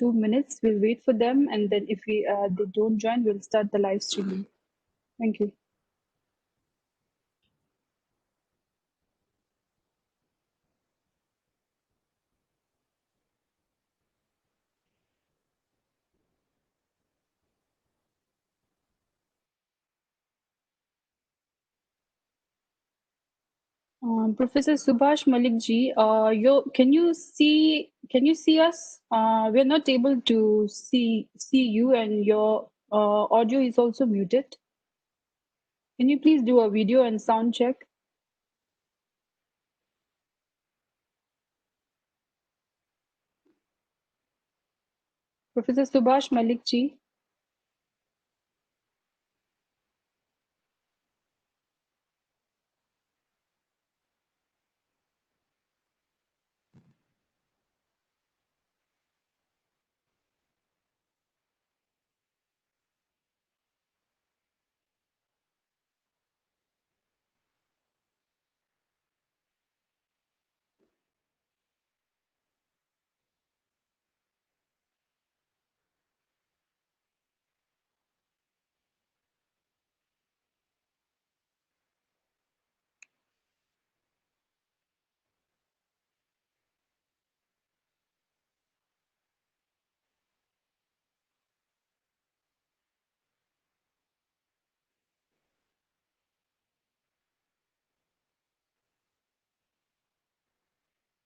2 minutes. We'll wait for them, and then if they don't join, we'll start the live streaming. Thank you. Professor Subhash Malik ji, can you see us? We're not able to see you, and your audio is also muted. Can you please do a video and sound check? Professor Subhash Malik ji.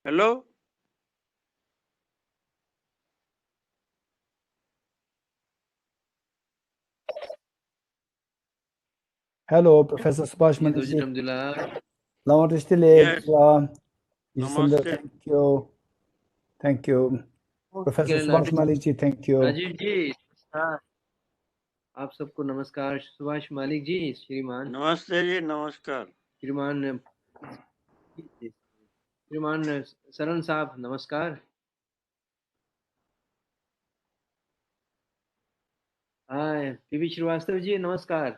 Hello? Hello, Professor Subhash Malik. Yes. Namaste. Thank you. Thank you. Professor Subhash Malik ji, thank you. Rajiv जी हाँ आप सबको नमस्कार सुभाष मालिक जी श्रीमान नमस्ते जी, नमस्कार। श्रीमान शरण साहब नमस्कार हाँ पीवी श्रीवास्तव जी नमस्कार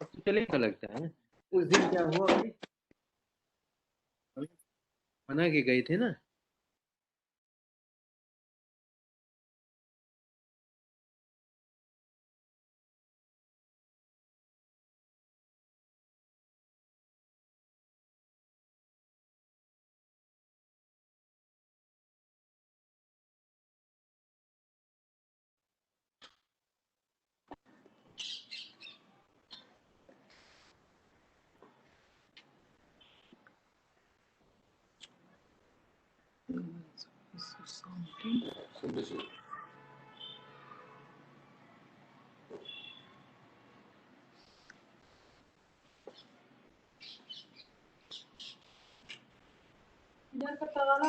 तो चलेगा लगता है उस दिन क्या हुआ भाई मना के गए थे ना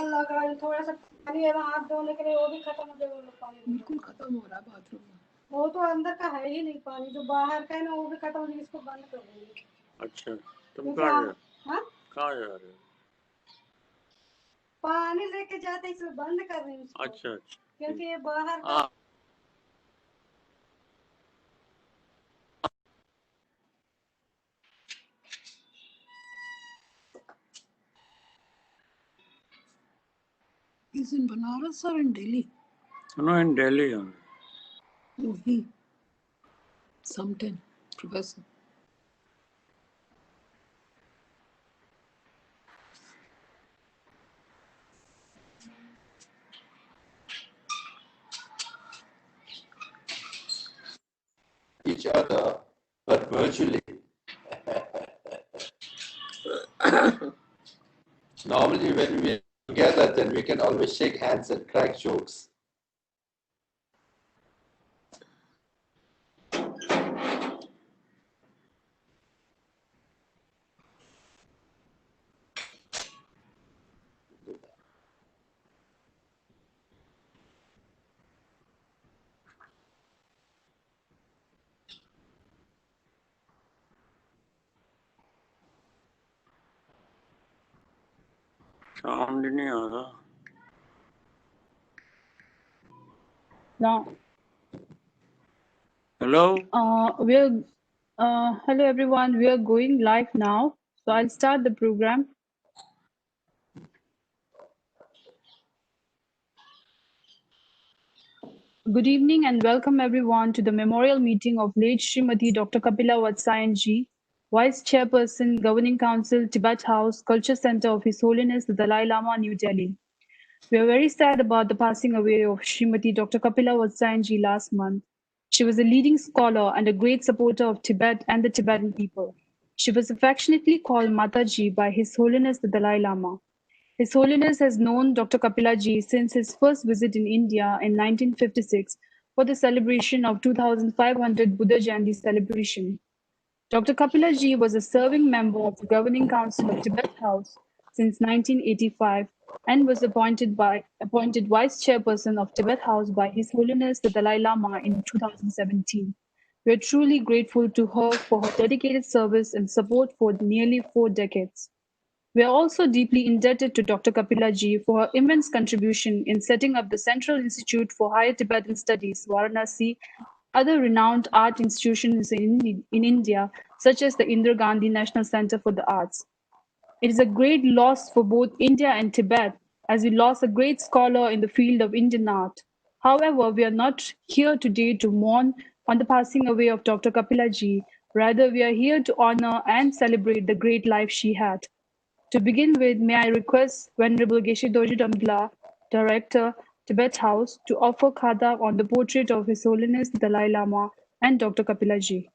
लगा थोड़ा सा पानी है हाथ धोने के लिए वो भी खत्म हो जाएगा पानी बिल्कुल खत्म हो रहा है बाथरूम में वो तो अंदर का है ही नहीं पानी जो बाहर का है ना वो भी खत्म हो जाएगा इसको बंद कर देंगे अच्छा, तुम कहाँ जा रहे हो? पानी लेके जाते इसमें बंद कर रहे हैं अच्छा क्योंकि ये बाहर का Is in Banaras or in Delhi? No, in Delhi only. Oh, he. Sometime, Professor. Each other, but virtually. Normally, when we're together, then we can always shake hands and crack jokes. Sound नहीं आ रहा। Now, Hello? hello everyone. We are going live now. So I'll start the program. Good evening and welcome everyone to the memorial meeting of late Smt Dr. Kapila Vatsyayan ji, Vice-Chairperson, Governing Council, Tibet House, Culture Center of His Holiness the Dalai Lama, New Delhi. We are very sad about the passing away of Srimati Dr. Kapila Vatsyayan ji last month. She was a leading scholar and a great supporter of Tibet and the Tibetan people. She was affectionately called Mataji by His Holiness the Dalai Lama. His Holiness has known Dr. Kapila ji since his first visit in India in 1956 for the celebration of 2500 Buddha Jayanti celebration. Dr. Kapila ji was a serving member of the Governing Council of Tibet House since 1985 and was appointed Vice-Chairperson of Tibet House by His Holiness the Dalai Lama in 2017. We are truly grateful to her for her dedicated service and support for nearly 4 decades. We are also deeply indebted to Dr. Kapila ji for her immense contribution in setting up the Central Institute for Higher Tibetan Studies, Varanasi, other renowned art institutions in India, such as the Indira Gandhi National Center for the Arts. It is a great loss for both India and Tibet, as we lost a great scholar in the field of Indian art. However, we are not here today to mourn on the passing away of Dr. Kapila ji. Rather, we are here to honor and celebrate the great life she had. To begin with, may I request Venerable Geshe Dorji Damgla, Director, Tibet House, to offer khada on the portrait of His Holiness the Dalai Lama and Dr. Kapila ji.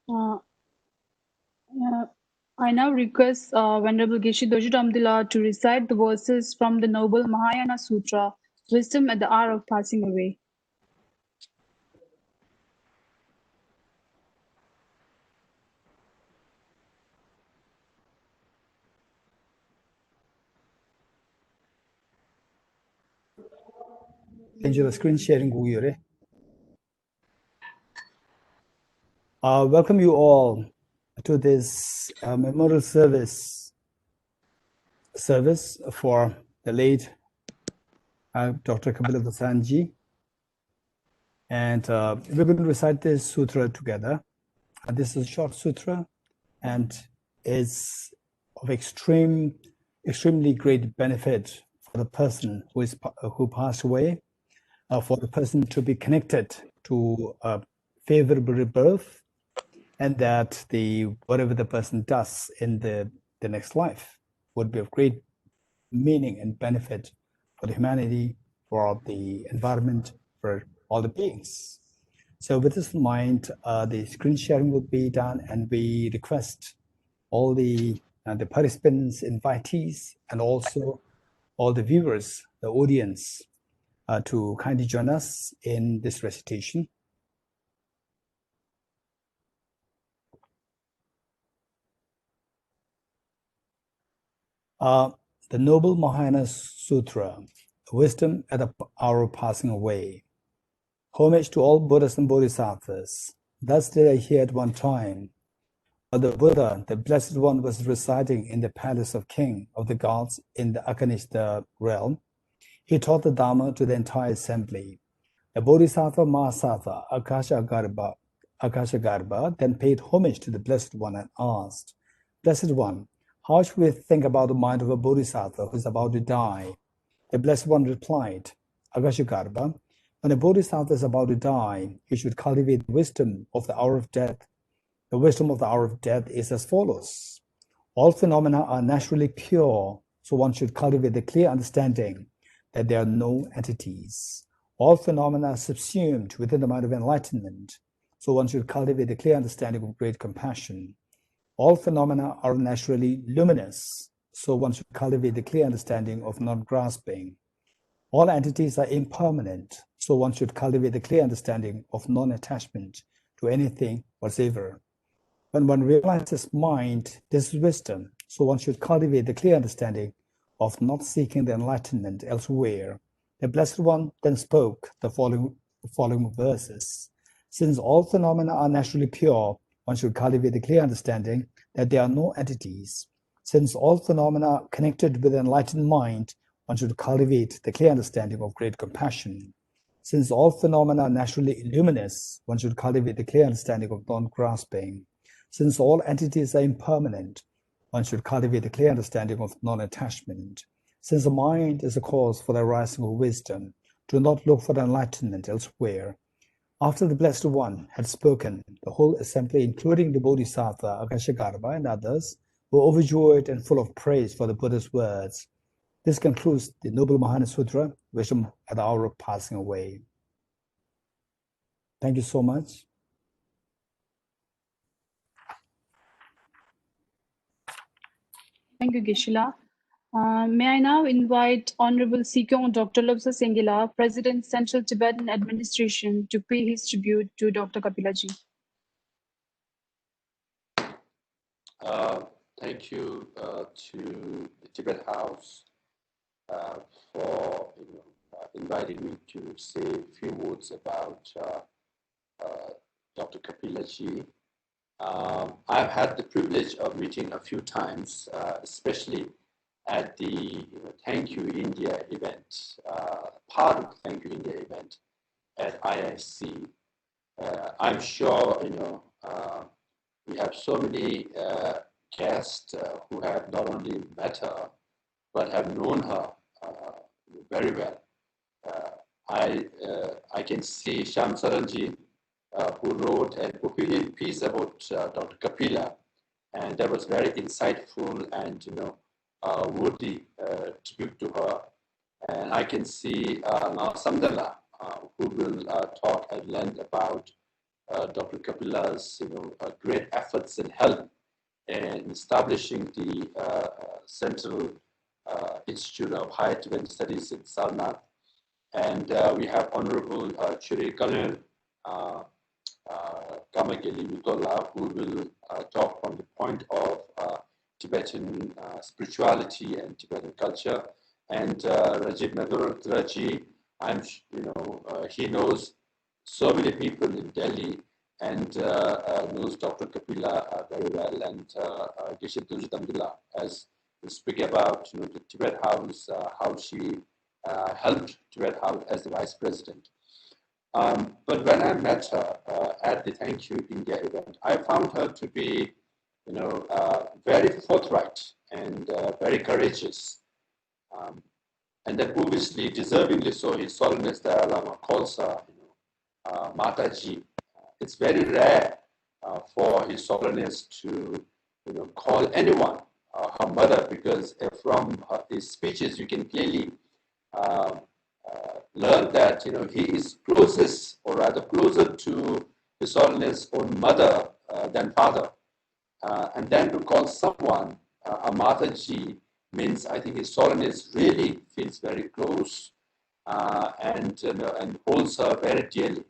Uh, I now request Venerable Geshe Dorji Damgla to recite the verses from the Noble Mahayana Sutra, Wisdom at the Hour of Passing Away. Angela, screen sharing. Welcome you all to this memorial service for the late Dr. Kapila Vatsyayan ji. And we're going to recite this sutra together. This is a short sutra and is of extremely great benefit for the person who passed away, for the person to be connected to a favorable rebirth, and that whatever the person does in the next life would be of great meaning and benefit for the humanity, for the environment, for all the beings. So with this in mind, the screen sharing will be done, and we request all the participants, invitees, and also all the viewers, the audience, to kindly join us in this recitation. The Noble Mahayana Sutra, Wisdom at the Hour of Passing Away. Homage to all Buddhas and Bodhisattvas. Thus did I hear at one time, while the Buddha, the Blessed One, was residing in the palace of King of the Gods in the Akanishta realm. He taught the Dhamma to the entire assembly. The Bodhisattva Mahasattva Akashagarbha then paid homage to the Blessed One and asked, Blessed One, how should we think about the mind of a Bodhisattva who is about to die? The Blessed One replied, Akashagarbha, when a Bodhisattva is about to die, he should cultivate the wisdom of the hour of death. The wisdom of the hour of death is as follows. All phenomena are naturally pure, so one should cultivate the clear understanding that there are no entities. All phenomena are subsumed within the mind of enlightenment, so one should cultivate the clear understanding of great compassion. All phenomena are naturally luminous, so one should cultivate the clear understanding of non-grasping. All entities are impermanent, so one should cultivate the clear understanding of non-attachment to anything whatsoever. When one realizes mind, this is wisdom, so one should cultivate the clear understanding of not seeking the enlightenment elsewhere. The Blessed One then spoke the following verses. Since all phenomena are naturally pure, one should cultivate the clear understanding that there are no entities. Since all phenomena are connected with an enlightened mind, one should cultivate the clear understanding of great compassion. Since all phenomena are naturally luminous, one should cultivate the clear understanding of non-grasping. Since all entities are impermanent, one should cultivate the clear understanding of non-attachment. Since the mind is the cause for the arising of wisdom, do not look for the enlightenment elsewhere. After the Blessed One had spoken, the whole assembly, including the Bodhisattva, Akashagarbha, and others, were overjoyed and full of praise for the Buddha's words. This concludes the Noble Mahana Sutra, Wisdom at the Hour of Passing Away. Thank you so much. Thank you, Gishila. May I now invite Honorable Sikyong Dr. Lobsa Singila, President, Central Tibetan Administration, to pay his tribute to Dr. Kapila ji. Thank you to the Tibet House for inviting me to say a few words about Dr. Kapila ji. I've had the privilege of meeting a few times, especially at the Thank You India event, part of the Thank You India event at IIC. I'm sure we have so many guests who have not only met her but have known her very well. I can see Sham Saranji, who wrote an opinion piece about Dr. Kapila, and that was very insightful and worthy tribute to her. And I can see now Samdala, who will talk at length about Dr. Kapila's great efforts and help in establishing the Central Institute of Higher Tibetan Studies in Sarnath. And we have Honorable Chiri Kalil Kamakeli Mutola, who will talk on the point of Tibetan spirituality and Tibetan culture. And Rajiv Madhuraji, he knows so many people in Delhi and knows Dr. Kapila very well, and Gishit Dujitambila, as we speak about the Tibet House, how she helped Tibet House as the Vice President. But when I met her at the Thank You India event, I found her to be, very forthright and very courageous. And then obviously, deservingly so, His Holiness Dalai Lama calls her Mataji. It's very rare for His Holiness to call anyone her mother, because from his speeches you can clearly learn that he is closest, or rather closer to His Holiness' own mother than father. And then to call someone a Mataji means, I think His Holiness really feels very close and holds her very dearly.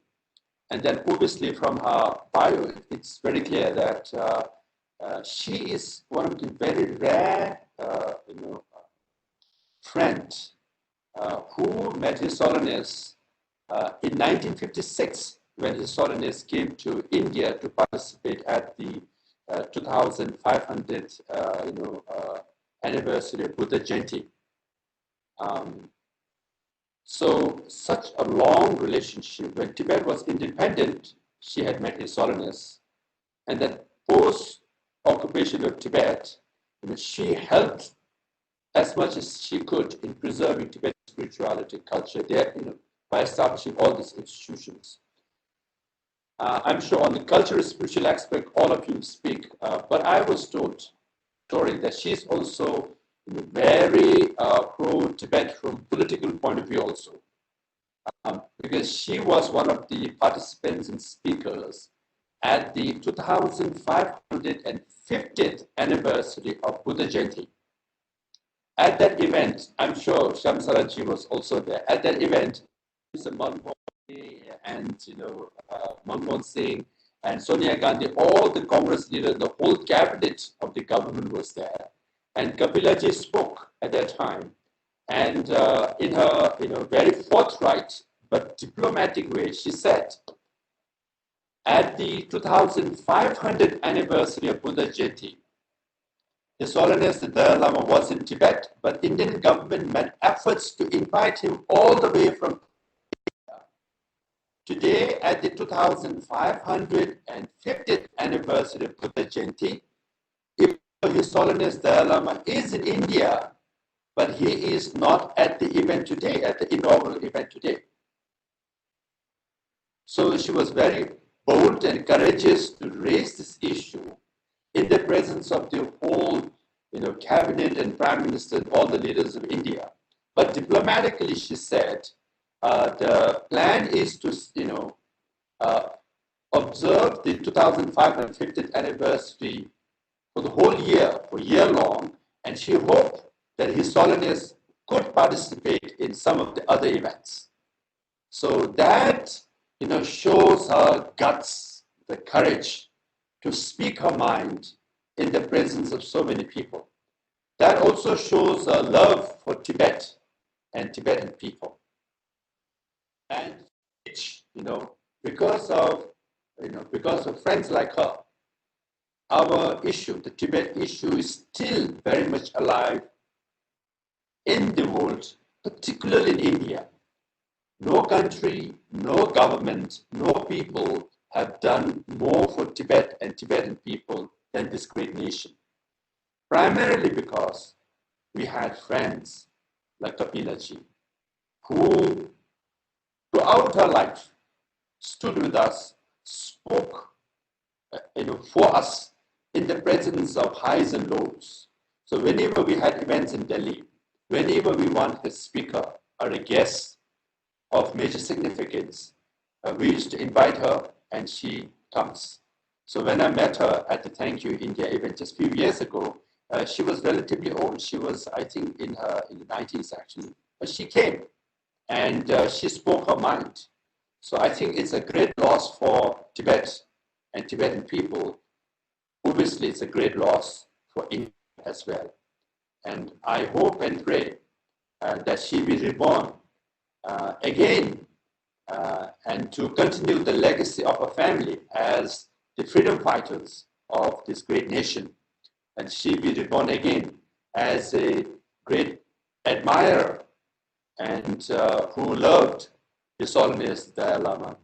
And then obviously from her bio, it's very clear that she is one of the very rare friends who met His Holiness in 1956, when His Holiness came to India to participate at the 2500th anniversary of Buddha Jayanti. So such a long relationship. When Tibet was independent, she had met His Holiness, and then post-occupation of Tibet, she helped as much as she could in preserving Tibetan spirituality, culture there, by establishing all these institutions. I'm sure on the cultural, spiritual aspect, all of you speak, but I was told, Tori, that she's also very pro-Tibet from political point of view also, because she was one of the participants and speakers at the 2550th anniversary of Buddha Jayanti. At that event, I'm sure Shamsaraji was also there. At that event, Mr. Manmohan and Manmohan Singh and Sonia Gandhi, all the Congress leaders, the whole cabinet of the government was there. And Kapila ji spoke at that time, and in her very forthright but diplomatic way, she said, at the 2500th anniversary of Buddha Jayanti, His Holiness the Dalai Lama was in Tibet, but Indian government made efforts to invite him all the way from India. Today, at the 2550th anniversary of Buddha Jayanti, His Holiness the Dalai Lama is in India, but he is not at the event today, at the inaugural event today. So she was very bold and courageous to raise this issue in the presence of the whole cabinet and prime minister and all the leaders of India. But diplomatically, she said, the plan is to observe the 2550th anniversary for the whole year, for a year long, and she hoped that His Holiness could participate in some of the other events. So that shows her guts, the courage to speak her mind in the presence of so many people. That also shows a love for Tibet and Tibetan people. And because of friends like her, our issue, the Tibet issue, is still very much alive in the world, particularly in India. No country, no government, no people have done more for Tibet and Tibetan people than this great nation. Primarily because we had friends like Kapila ji, who throughout her life stood with us, spoke for us in the presence of highs and lows. So whenever we had events in Delhi, whenever we want a speaker or a guest of major significance, we used to invite her and she comes. So when I met her at the Thank You India event just a few years ago, she was relatively old. She was, I think, in the 90s actually. But she came and she spoke her mind. So I think it's a great loss for Tibet and Tibetan people. Obviously, it's a great loss for India as well. And I hope and pray that she be reborn again and to continue the legacy of her family as the freedom fighters of this great nation. And she be reborn again as a great admirer and who loved His Holiness the Dalai Lama.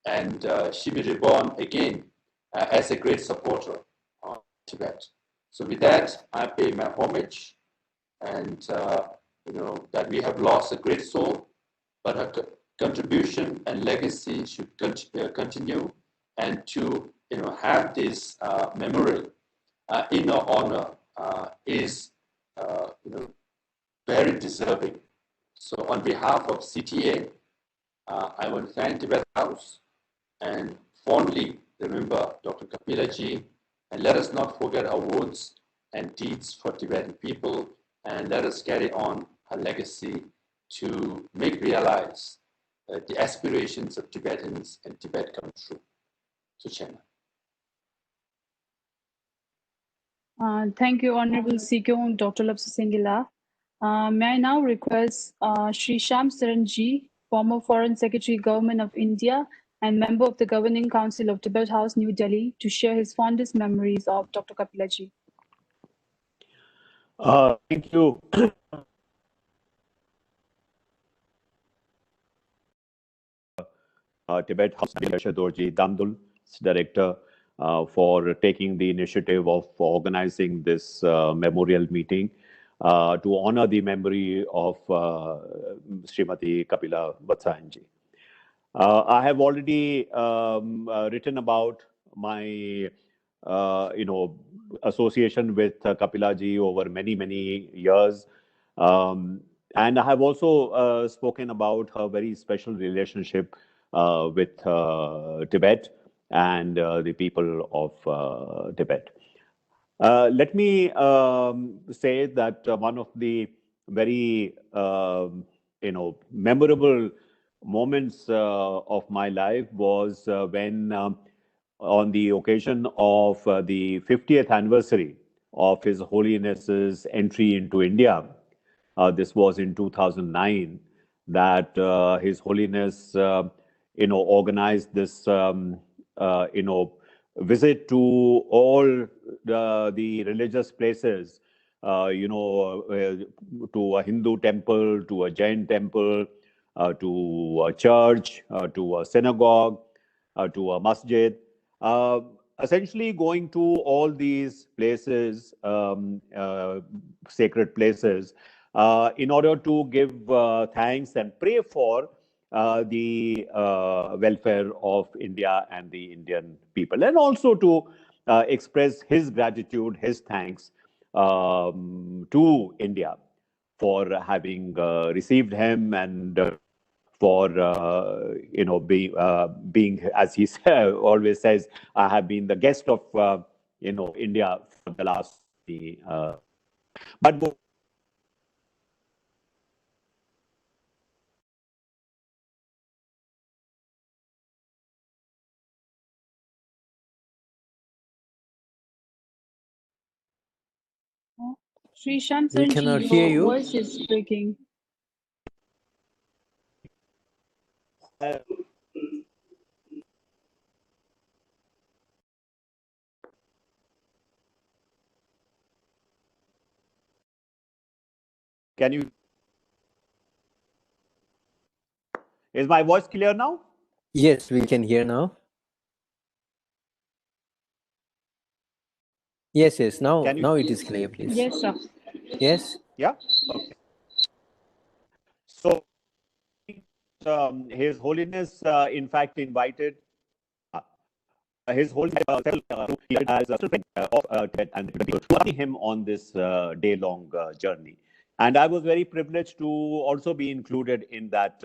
And she be reborn again as a great supporter of Tibet. So with that, I pay my homage and that we have lost a great soul, but her contribution and legacy should continue, and to have this memorial in her honor is very deserving. So on behalf of CTA, I want to thank Tibet House and fondly remember Dr. Kapila ji, and let us not forget our words and deeds for Tibetan people, and let us carry on her legacy to make realize the aspirations of Tibetans and Tibet come true. So, Chairman. Thank you, Honorable CQ Dr. Lapsa Singila. May I now request Shri Shyam Saran ji, former Foreign Secretary, Government of India, and member of the Governing Council of Tibet House, New Delhi, to share his fondest memories of Dr. Kapila ji. Thank you. Tibet House Dorji Damdul, Director, for taking the initiative of organizing this memorial meeting to honor the memory of Srimati Kapila Vatsyayan ji. I have already written about my, association with Kapila ji over many years. And I have also spoken about her very special relationship with Tibet and the people of Tibet. Let me say that one of the very memorable moments of my life was when on the occasion of the 50th anniversary of His Holiness's entry into India. This was in 2009 that His Holiness, organized this, visit to all the religious places, to a Hindu temple, to a Jain temple, to a church, to a synagogue, to a masjid. Uh, Essentially, going to all these places, sacred places, in order to give thanks and pray for the welfare of India and the Indian people, and also to express his gratitude, his thanks to India for having received him and for being, as he always says, I have been the guest of India for the last. But Srishant We Sanji, cannot hear your you. voice is breaking. can you? Is my voice clear now? Yes, we can hear now. Yes, now Can you? now it is clear, please. Yes, sir. Yes. Yeah. Okay. So, His Holiness, in fact, invited His Holiness as a friend of Tibet and to accompany him on this day-long journey. And I was very privileged to also be included in that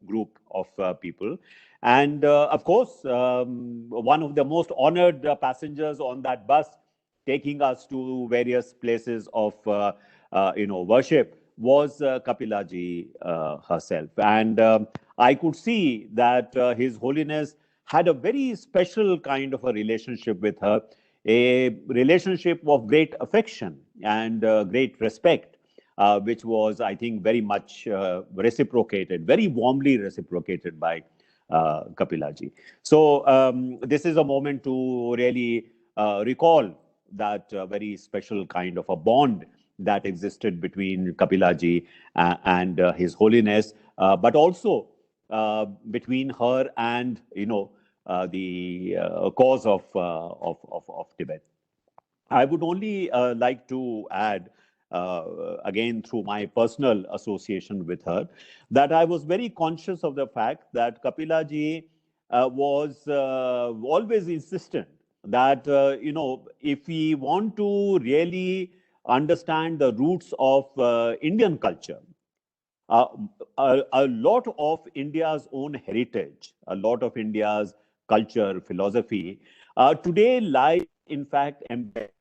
group of people. And of course, one of the most honored passengers on that bus, taking us to various places of worship, was Kapila ji herself. And I could see that His Holiness had a very special kind of a relationship with her, a relationship of great affection and great respect, which was, I think, very much reciprocated, very warmly reciprocated by Kapila ji. So this is a moment to really recall that very special kind of a bond that existed between Kapila ji and His Holiness, but also between her and the cause of Tibet. I would only like to add, again through my personal association with her, that I was very conscious of the fact that Kapila ji was always insistent that, if we want to really understand the roots of Indian culture, uh, a lot of India's own heritage, a lot of India's culture, philosophy, today lies, in fact, embedded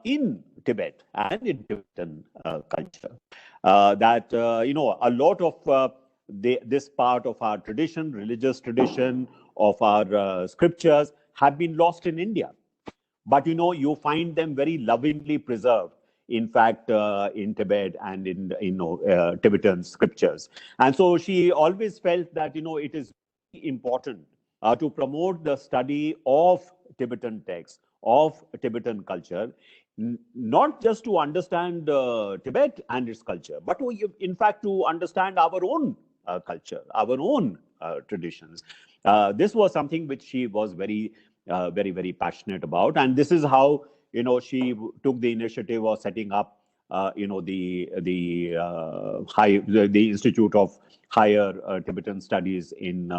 in Tibet and in Tibetan culture. That, a lot of this part of our tradition, religious tradition, of our scriptures have been lost in India. But you find them very lovingly preserved, in fact, in Tibet and in Tibetan scriptures. And so she always felt that it is important to promote the study of Tibetan texts, of Tibetan culture, not just to understand Tibet and its culture, but to, in fact, to understand our own culture, our own traditions. This was something which she was very passionate about, and this is how she took the initiative of setting up the Institute of Higher Tibetan Studies in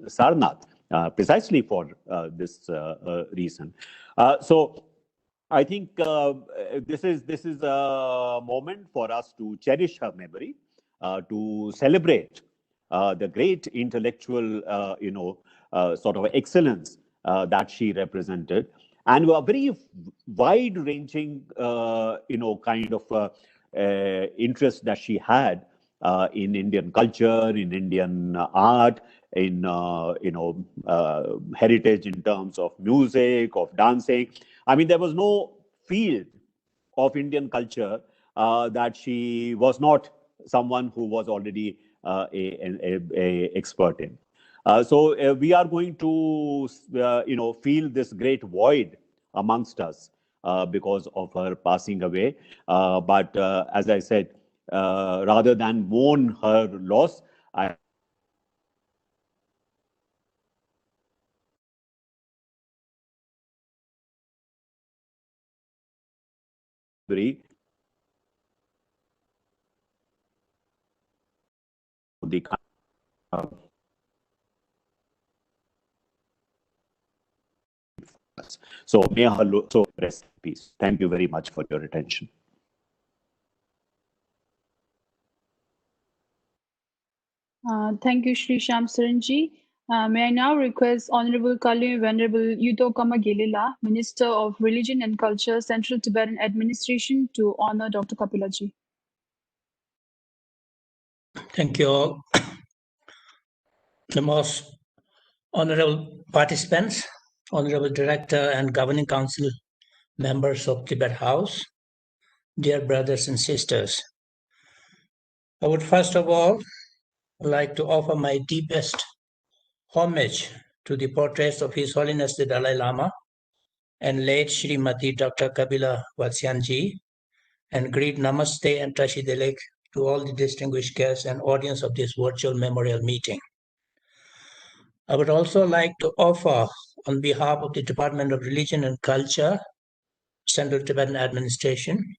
Sarnath, precisely for this reason. So I think this is a moment for us to cherish her memory, to celebrate the great intellectual, sort of excellence that she represented, and a very wide-ranging, kind of interest that she had in Indian culture, in Indian art, in heritage in terms of music, of dancing. I mean, there was no field of Indian culture that she was not someone who was already a expert in. So we are going to, feel this great void amongst us because of her passing away. But as I said, rather than mourn her loss, I agree the so may her so rest in peace. Thank you very much for your attention. Thank you, Shri Shyam Saranji. May I now request Honorable Kali Venerable Yuto Kama Gelila, Minister of Religion and Culture, Central Tibetan Administration, to honor Dr. Kapilaji. Thank you all. The most honorable participants, honorable director and governing council members of Tibet House, dear brothers and sisters. I would first of all like to offer my deepest homage to the portraits of His Holiness the Dalai Lama and late Srimati Dr. Kapila Vatsyayan ji, and greet Namaste and Tashi Delek to all the distinguished guests and audience of this virtual memorial meeting. I would also like to offer, on behalf of the Department of Religion and Culture, Central Tibetan Administration,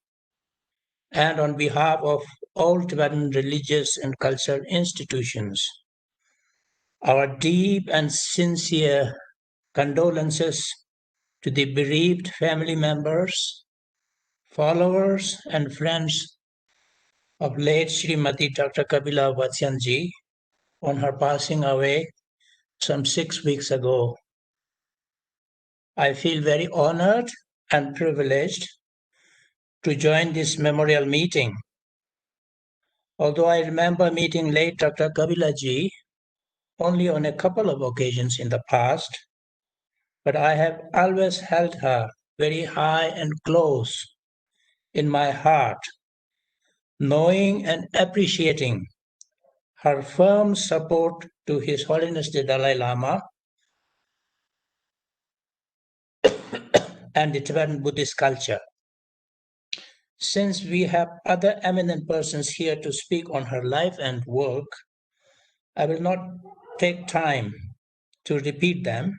and on behalf of all Tibetan religious and cultural institutions, our deep and sincere condolences to the bereaved family members, followers, and friends of late Srimati Dr. Kapila Vatsyayan ji on her passing away some 6 weeks ago. I feel very honored and privileged to join this memorial meeting. Although I remember meeting late Dr. Kapila ji only on a couple of occasions in the past, but I have always held her very high and close in my heart, knowing and appreciating her firm support to His Holiness the Dalai Lama and the Tibetan Buddhist culture. Since we have other eminent persons here to speak on her life and work, I will not take time to repeat them.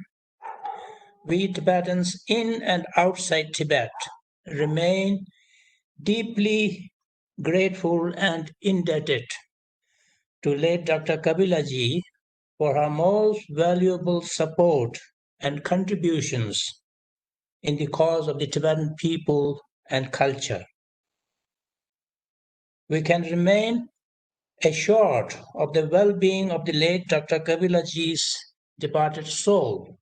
We Tibetans in and outside Tibet remain deeply grateful and indebted to late Dr. Kapila ji for her most valuable support and contributions in the cause of the Tibetan people and culture. We can remain assured of the well-being of the late Dr. Kapila ji's departed soul.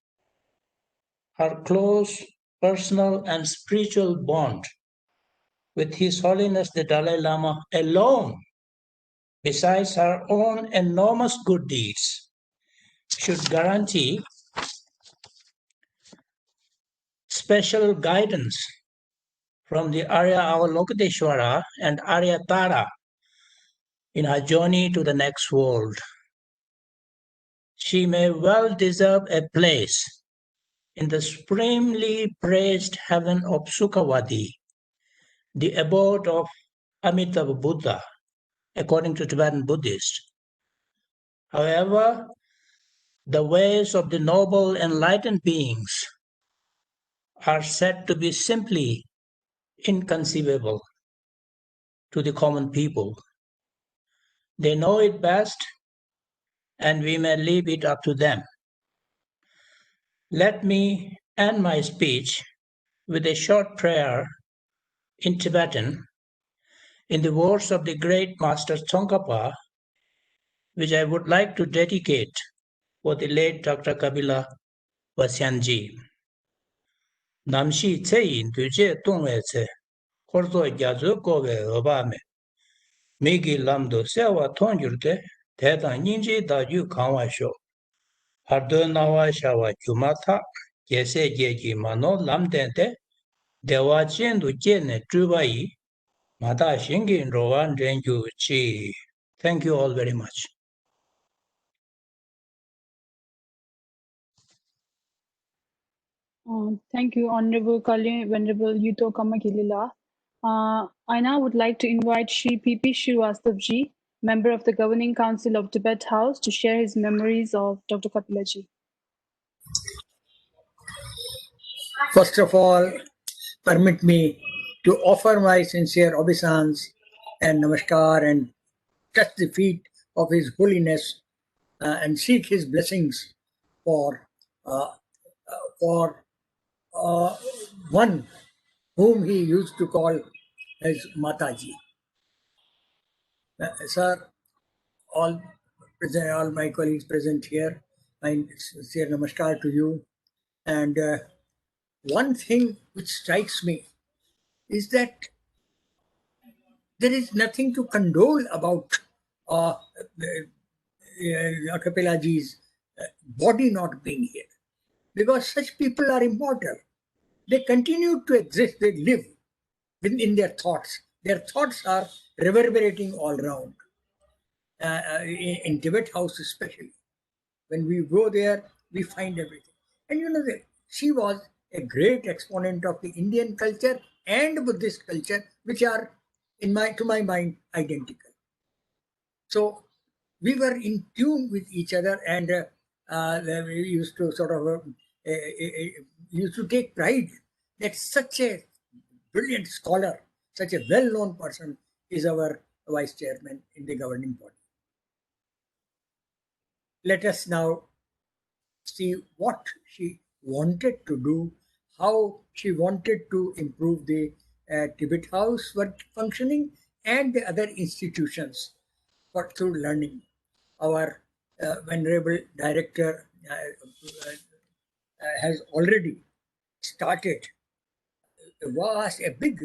Her close personal and spiritual bond with His Holiness the Dalai Lama alone, besides her own enormous good deeds, should guarantee special guidance from the Arya Avalokiteshvara and Arya Tara in her journey to the next world. She may well deserve a place in the supremely praised heaven of Sukhavati, the abode of Amitabha Buddha, according to Tibetan Buddhists. However, the ways of the noble enlightened beings are said to be simply inconceivable. to the common people. They know it best, and we may leave it up to them. Let me end my speech with a short prayer in Tibetan in the words of the great Master Tsongkhapa, which I would like to dedicate for the late Dr. Kapila Vatsyayan ji. Namshi tseyin tuje tongwe tse, korzo gyazu kowe obame. Migi lamdo sewa tongyurte, teta ninji da yu kanwa sho. Hardo nawa shawa jumata, gyese gyeji mano lamdente, dewa chendu jene trubayi, mata shingin rowan renju chi. Thank you all very much. Thank you, Honorable Kali, Venerable Yuto Kamakilila. I now would like to invite Shri P.P. Srivastava, member of the Governing Council of Tibet House, to share his memories of Dr. Kapila ji. First of all, permit me to offer my sincere obeisance and namaskar and touch the feet of His Holiness and seek his blessings for one whom he used to call as Mataji. Sir, all my colleagues present here, my sincere namaskar to you. And one thing which strikes me is that there is nothing to condole about Kapila ji's body not being here, because such people are immortal. They continue to exist, they live within their thoughts. Their thoughts are reverberating all around. In Tibet House especially, when we go there, we find everything. And you know, she was a great exponent of the Indian culture and Buddhist culture, which are, to my mind, identical. So we were in tune with each other, and we used to sort of used to take pride that such a brilliant scholar, such a well-known person is our vice chairman in the governing body. Let us now see what she wanted to do, how she wanted to improve the Tibet House functioning and the other institutions through learning. Our venerable director has already started a big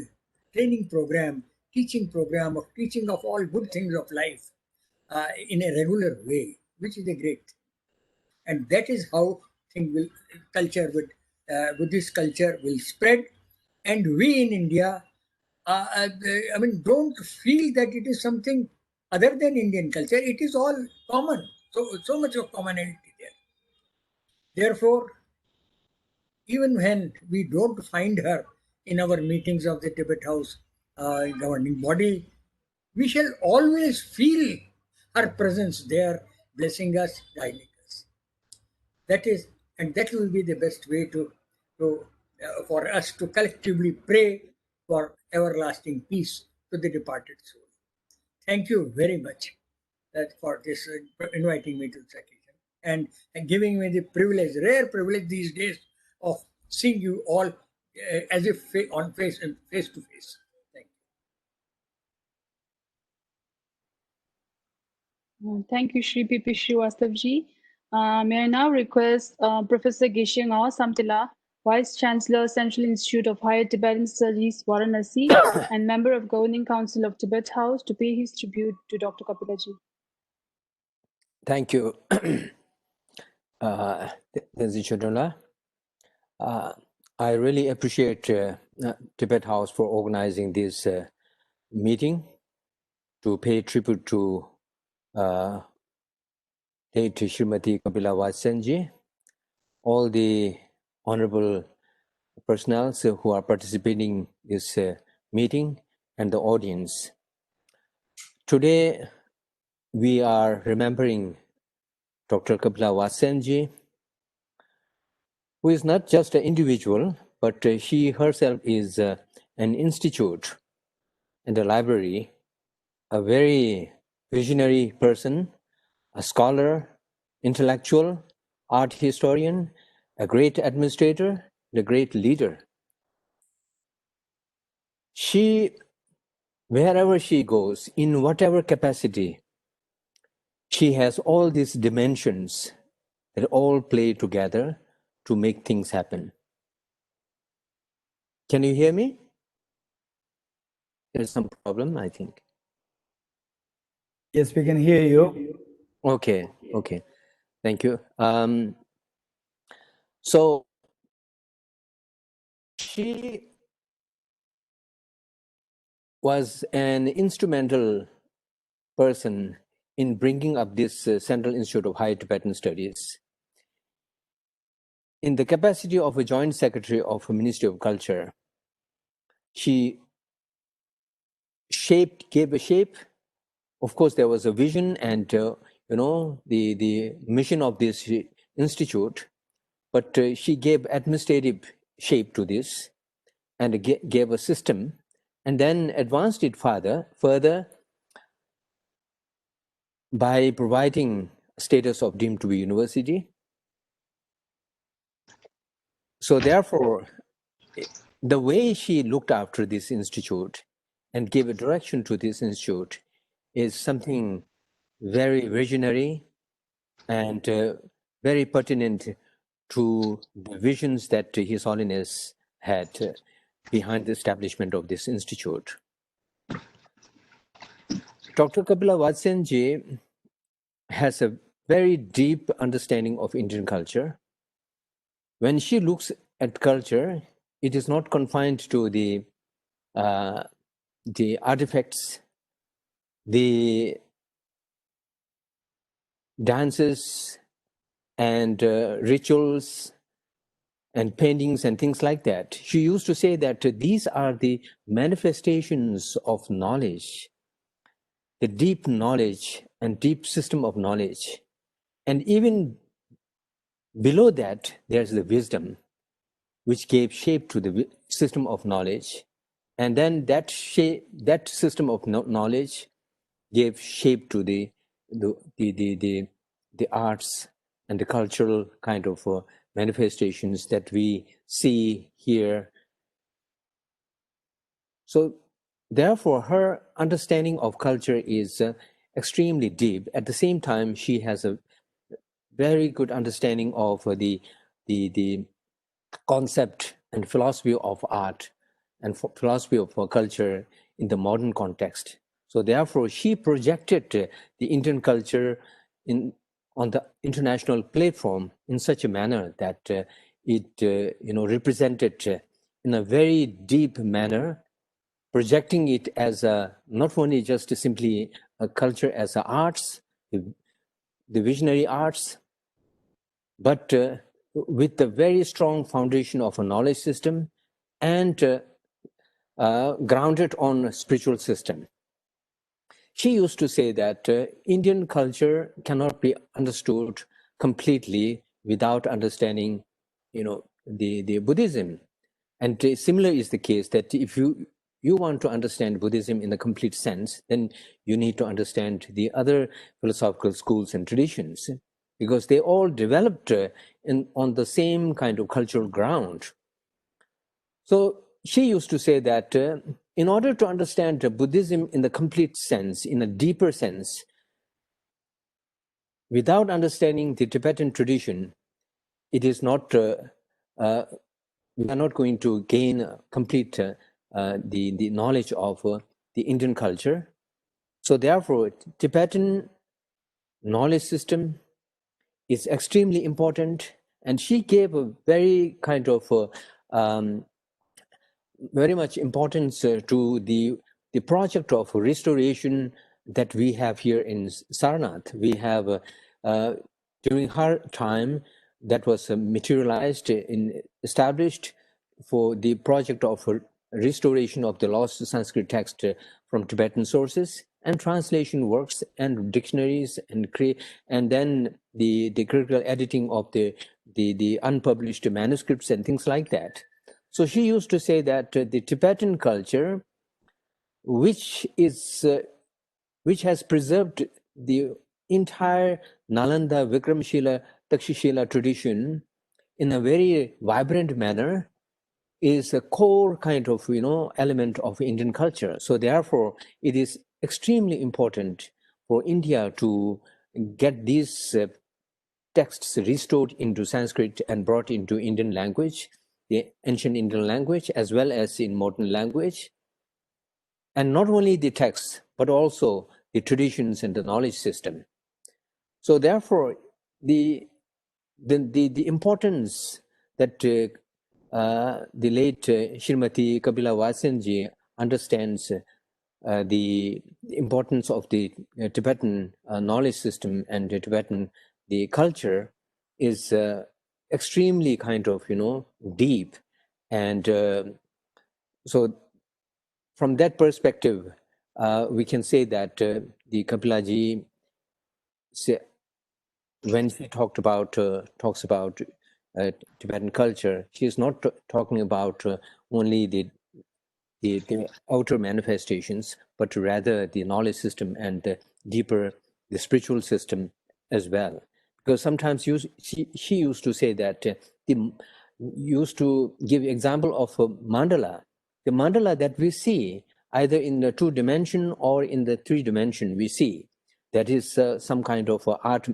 training program, teaching program of teaching of all good things of life in a regular way, which is a great thing. And that is how Buddhist culture will spread. And we in India, don't feel that it is something other than Indian culture. It is all common. So much of commonality there. Therefore, even when we don't find her in our meetings of the Tibet House governing body, we shall always feel her presence there, blessing us, guiding us. That will be the best way for us to collectively pray for everlasting peace to the departed soul. Thank you very much for this inviting me to this occasion and giving me the privilege, rare privilege these days, of seeing you all as if face to face. Thank you. Thank you, Shri P.P. Srivastava. May I now request Professor Geshe-Ngao Samtila, Vice Chancellor, Central Institute of Higher Tibetan Studies, Varanasi, and member of Governing Council of Tibet House, to pay his tribute to Dr. Kapila ji. Thank you, Chudala. I really appreciate Tibet House for organizing this meeting to pay tribute to late Srimati Kapila Vatsyayan ji, all the honorable personnel who are participating in this meeting, and the audience. Today, we are remembering Dr. Kapila Vatsyayan ji, who is not just an individual, but she herself is an institute and a library a very visionary person, a scholar, intellectual, art historian, a great administrator, and a great leader. She, wherever she goes, in whatever capacity, she has all these dimensions that all play together to make things happen. Can you hear me? There's some problem, I think. Yes, we can hear you. Okay, okay. Thank you. So she was an instrumental person in bringing up this Central Institute of Higher Tibetan Studies. In the capacity of a joint secretary of the Ministry of Culture, she gave a shape. Of course, there was a vision and, the mission of this institute, but she gave administrative shape to this and gave a system and then advanced it further by providing status of deemed to be university. So therefore, the way she looked after this institute and gave a direction to this institute is something very visionary and very pertinent to the visions that His Holiness had behind the establishment of this institute. Dr. Kapila Vatsyayan ji has a very deep understanding of Indian culture. When she looks at culture, it is not confined to the artifacts, the dances and rituals and paintings and things like that. She used to say that these are the manifestations of knowledge, the deep knowledge and deep system of knowledge. And even below that, there's the wisdom, which gave shape to the system of knowledge. And then that system of knowledge gave shape to the arts and the cultural kind of manifestations that we see here. So therefore, her understanding of culture is extremely deep. At the same time, she has a very good understanding of the concept and philosophy of art and philosophy of culture in the modern context. So therefore, she projected the Indian culture on the international platform in such a manner that it represented in a very deep manner, projecting it as not only just simply a culture as arts, the visionary arts, but with the very strong foundation of a knowledge system and grounded on a spiritual system. She used to say that Indian culture cannot be understood completely without understanding, the Buddhism. And similar is the case that if you want to understand Buddhism in a complete sense, then you need to understand the other philosophical schools and traditions, because they all developed on the same kind of cultural ground. So she used to say that in order to understand Buddhism in the complete sense, in a deeper sense, without understanding the Tibetan tradition, it is not, we are not going to gain complete the knowledge of the Indian culture. So therefore, Tibetan knowledge system is extremely important. And she gave a very kind of very much importance to the project of restoration that we have here in Sarnath. We have, during her time, that was materialized in established for the project of restoration of the lost Sanskrit text from Tibetan sources, and translation works and dictionaries and then the critical editing of the unpublished manuscripts and things like that. So she used to say that the Tibetan culture, which is which has preserved the entire Nalanda, Vikramshila, Takshashila tradition in a very vibrant manner, is a core kind of element of Indian culture. So therefore, it is extremely important for India to get these texts restored into Sanskrit and brought into Indian language, the ancient Indian language, as well as in modern language. And not only the texts, but also the traditions and the knowledge system. So therefore, the importance that the late Srimati Kapila Vatsyayan ji understands the importance of the Tibetan knowledge system and the Tibetan the culture is extremely kind of deep, and so from that perspective, we can say that the Kapila ji, when she talks about Tibetan culture, she is not talking about only the outer manifestations, but rather the knowledge system and the deeper the spiritual system as well. Because sometimes she used to say that used to give example of a mandala. The mandala that we see either in the 2 dimension or in the 3 dimension, we see that is some kind of art,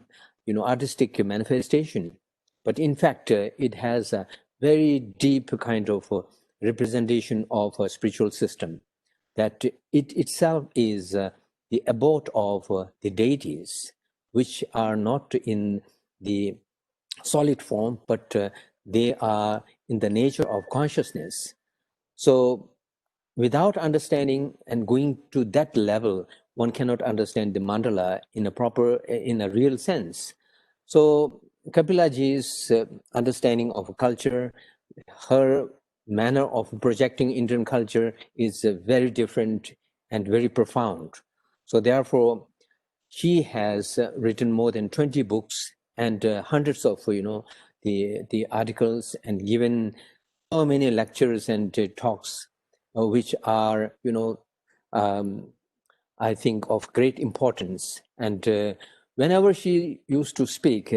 artistic manifestation. But in fact, it has a very deep kind of representation of a spiritual system, that it itself is the abode of the deities, which are not in the solid form, but they are in the nature of consciousness. So without understanding and going to that level, one cannot understand the mandala in a real sense. So Kapila ji's understanding of culture, her manner of projecting Indian culture is very different and very profound. So therefore, she has written more than 20 books and hundreds of the articles, and given so many lectures and talks, which are I think of great importance. And whenever she used to speak,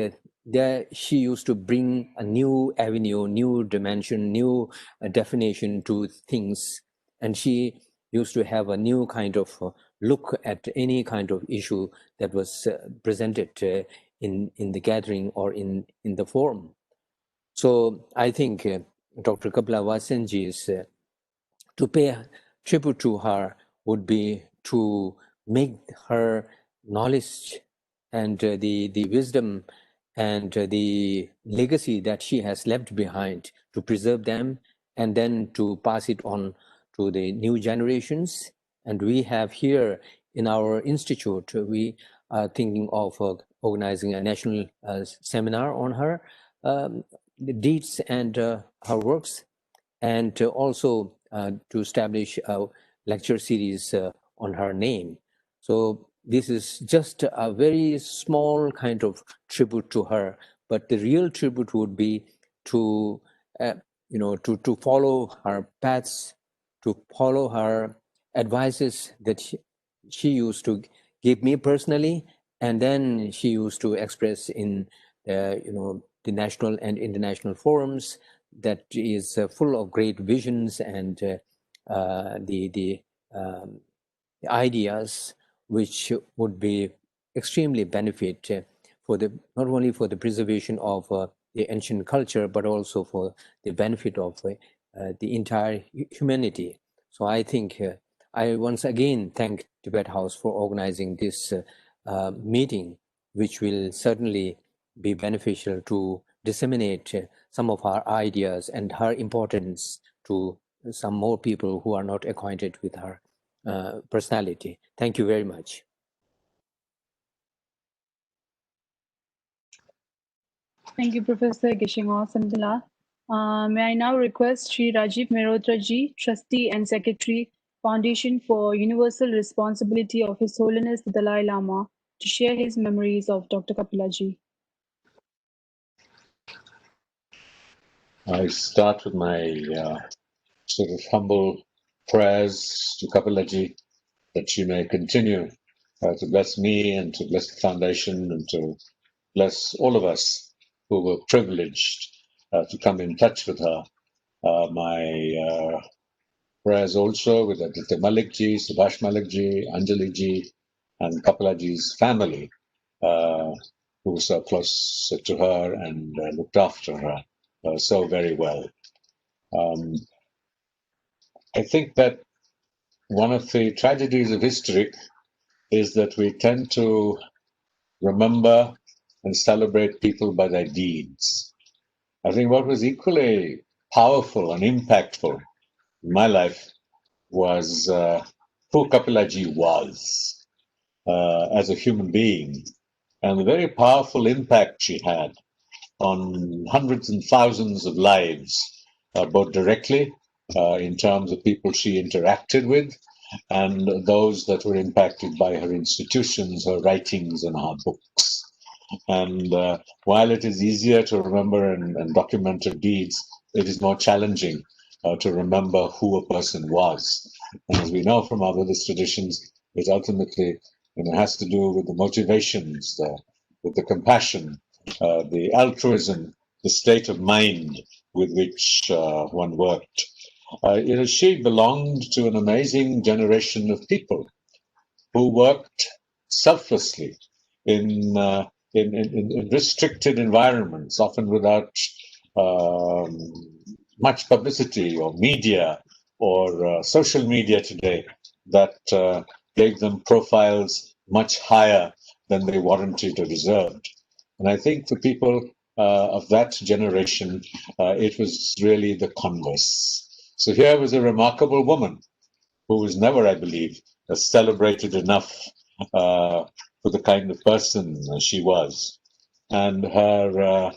she used to bring a new avenue, new dimension, new definition to things. And she used to have a new kind of look at any kind of issue that was presented in the gathering or in the forum. So I think Dr. Kapila Vatsyayan ji is to pay tribute to her would be to make her knowledge and the wisdom and the legacy that she has left behind, to preserve them and then to pass it on to the new generations. And we have here in our institute, we are thinking of organizing a national seminar on her the deeds and her works, and also to establish a lecture series on her name. So this is just a very small kind of tribute to her, but the real tribute would be to to follow her paths, to follow her advices that she used to give me personally, and then she used to express in the national and international forums, that is full of great visions and the ideas which would be extremely benefit for the not only for the preservation of the ancient culture, but also for the benefit of the entire humanity. So I think I once again thank Tibet House for organizing this meeting, which will certainly be beneficial to disseminate some of our ideas and her importance to some more people who are not acquainted with her personality. Thank you very much. Thank you, Professor Gishingo Samdala. May I now request Sri Rajiv Mehrotra ji, Trustee and Secretary, Foundation for Universal Responsibility of His Holiness the Dalai Lama, to share his memories of Dr. Kapila ji. I start with my sort of humble prayers to Kapila ji that she may continue to bless me and to bless the foundation and to bless all of us who were privileged to come in touch with her. My prayers also with Aditya Malik ji, Subhash Malik ji, Anjali ji, and Kapila ji's family, who were so close to her and looked after her so very well. I think that one of the tragedies of history is that we tend to remember and celebrate people by their deeds. I think what was equally powerful and impactful in my life was who Kapila ji was as a human being and the very powerful impact she had on hundreds and thousands of lives, both directly in terms of people she interacted with and those that were impacted by her institutions, her writings, and her books. And while it is easier to remember and document her deeds, it is more challenging to remember who a person was. And as we know from our Buddhist traditions, it ultimately has to do with the motivations, with the compassion, the altruism, the state of mind with which one worked. She belonged to an amazing generation of people who worked selflessly in restricted environments, often without much publicity or media or social media today that gave them profiles much higher than they warranted or deserved. And I think for people of that generation, it was really the converse. So here was a remarkable woman who was never, I believe, celebrated enough for the kind of person she was. And her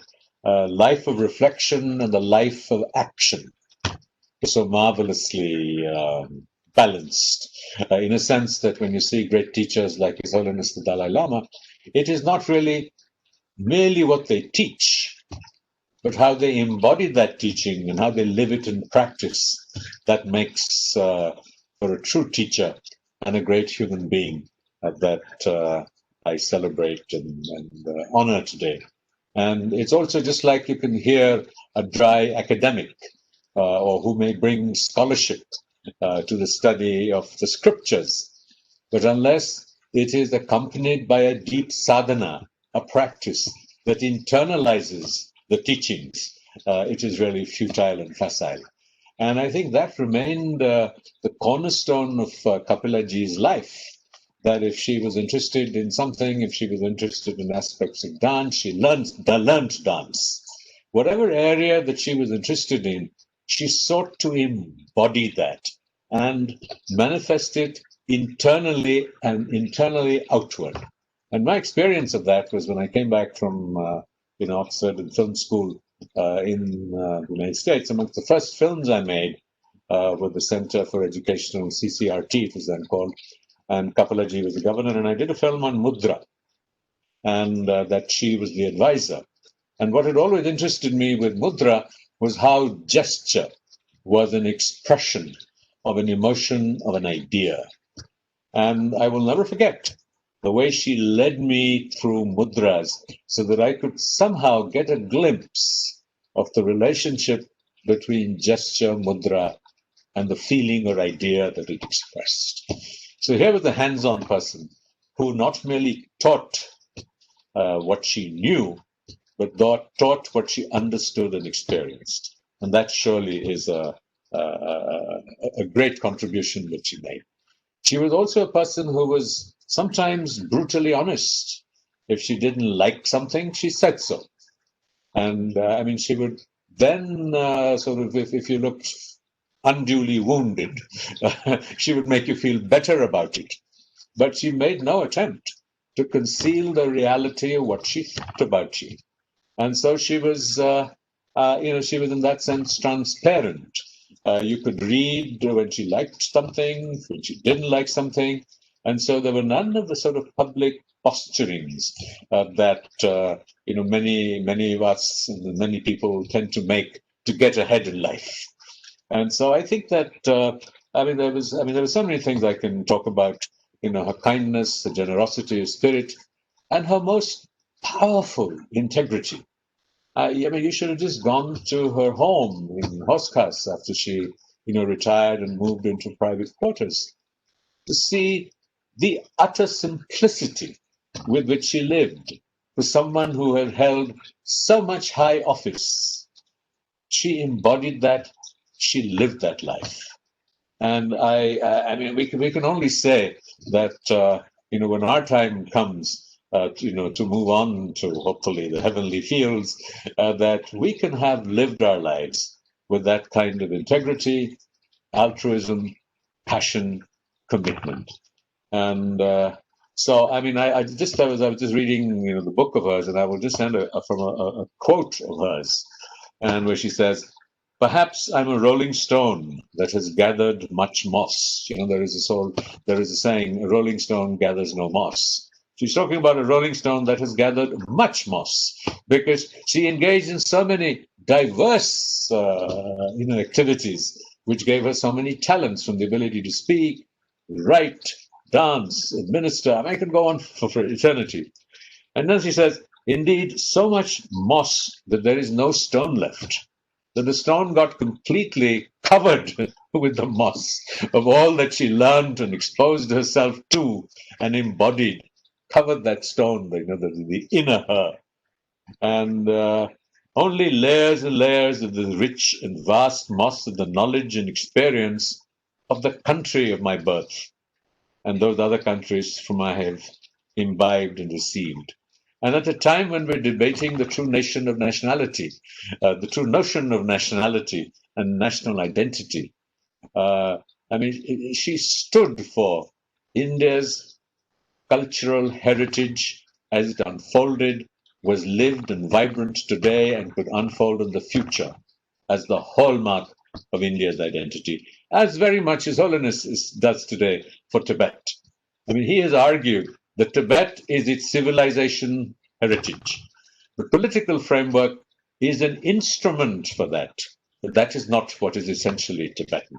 life of reflection and the life of action was so marvelously balanced, in a sense that when you see great teachers like His Holiness the Dalai Lama, it is not really merely what they teach, but how they embody that teaching and how they live it in practice that makes for a true teacher and a great human being that I celebrate and honor today. And it's also just like you can hear a dry academic or who may bring scholarship to the study of the scriptures, but unless it is accompanied by a deep sadhana, a practice that internalizes the teachings, it is really futile and facile. And I think that remained the cornerstone of Kapila ji's life, that if she was interested in something, if she was interested in aspects of dance, she learned dance. Whatever area that she was interested in, she sought to embody that and manifest it internally and internally outward. And my experience of that was when I came back from Oxford and film school in the United States. Amongst the first films I made were the Center for Educational CCRT, it was then called, and Kapila ji was the governor, and I did a film on mudra, and that she was the advisor. And what had always interested me with mudra was how gesture was an expression of an emotion, of an idea. And I will never forget the way she led me through mudras so that I could somehow get a glimpse of the relationship between gesture, mudra, and the feeling or idea that it expressed. So here was a hands-on person who not merely taught what she knew, but taught what she understood and experienced. And that surely is a great contribution that she made. She was also a person who was sometimes brutally honest. If she didn't like something, she said so. And I mean, she would then sort of, if you looked unduly wounded, she would make you feel better about it. But she made no attempt to conceal the reality of what she thought about you. And so she was, she was in that sense transparent. You could read when she liked something, when she didn't like something. And so there were none of the sort of public posturings that, many of us, and many people tend to make to get ahead in life. And so I think that, there were so many things I can talk about her kindness, her generosity of spirit, and her most powerful integrity. I mean, you should have just gone to her home in Hoskas after she, retired and moved into private quarters to see the utter simplicity with which she lived. For someone who had held so much high office, she embodied that, she lived that life. And I mean, we can only say that, when our time comes, to move on to hopefully the heavenly fields, that we can have lived our lives with that kind of integrity, altruism, passion, commitment. And so, I mean, I was just reading, the book of hers, and I will just send from a quote of hers, and where she says, "Perhaps I'm a rolling stone that has gathered much moss." There is a saying, "A rolling stone gathers no moss." She's talking about a rolling stone that has gathered much moss because she engaged in so many diverse, activities, which gave her so many talents, from the ability to speak, write, dance, administer. I mean, I can go on for eternity. And then she says, "Indeed, so much moss that there is no stone left." That the stone got completely covered with the moss of all that she learned and exposed herself to and embodied, covered that stone, the inner her. And only layers and layers of the rich and vast moss of the knowledge and experience of the country of my birth and those other countries from I have imbibed and received. And at a time when we're debating the true nation of nationality, the true notion of nationality and national identity, I mean, she stood for India's cultural heritage as it unfolded, was lived and vibrant today, and could unfold in the future as the hallmark of India's identity, as very much His Holiness does today for Tibet. I mean, he has argued that Tibet is its civilization heritage. The political framework is an instrument for that, but that is not what is essentially Tibetan.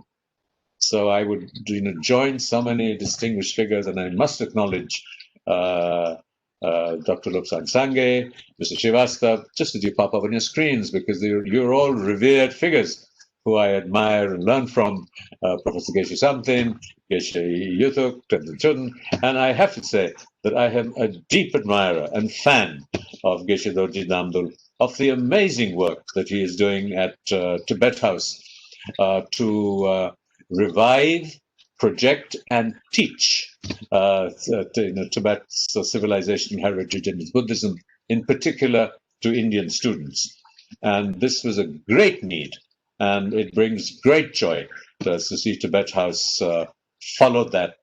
So I would join so many distinguished figures, and I must acknowledge Dr. Lobsang Sangye, Mr. Srivastav, just as you pop up on your screens, because you're all revered figures who I admire and learn from, Professor Geshe Samtin, Geshe Yuthuk, Tenzin Chun, and I have to say that I am a deep admirer and fan of Geshe Dorji Damdul, of the amazing work that he is doing at Tibet House to revive, project, and teach Tibet's civilization heritage and its Buddhism, in particular to Indian students. And this was a great need, and it brings great joy to see Tibet House follow that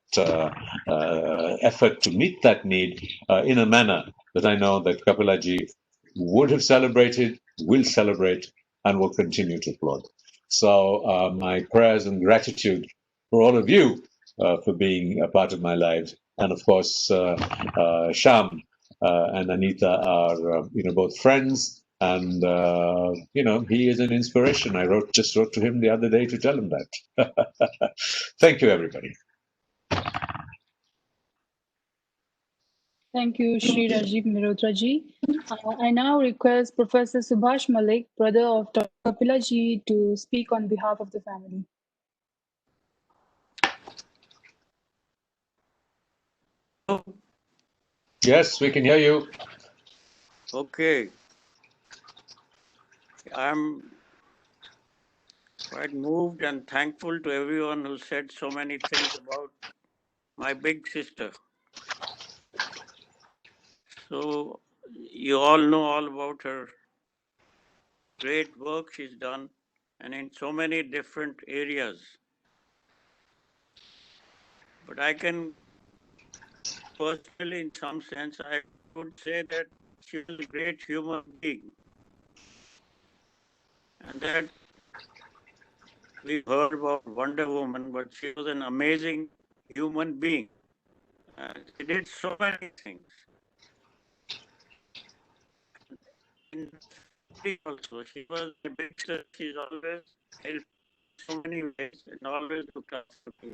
effort to meet that need in a manner that I know that Kapilaji would have celebrated, will celebrate, and will continue to applaud. So my prayers and gratitude for all of you for being a part of my life. And of course, Sham and Anita are, both friends, and, he is an inspiration. I just wrote to him the other day to tell him that. Thank you, everybody. Thank you, Sri Rajiv Mehrotra-ji. I now request Professor Subhash Malik, brother of Dr. Kapila-ji, to speak on behalf of the family. Yes, we can hear you. Okay. I'm quite moved and thankful to everyone who said so many things about my big sister. So you all know all about her great work she's done, and in so many different areas. But I can personally, in some sense, I would say that she was a great human being. And that we heard about Wonder Woman, but she was an amazing human being. She did so many things. In also, she was a big sister. She's always helped so many ways and always looked after me.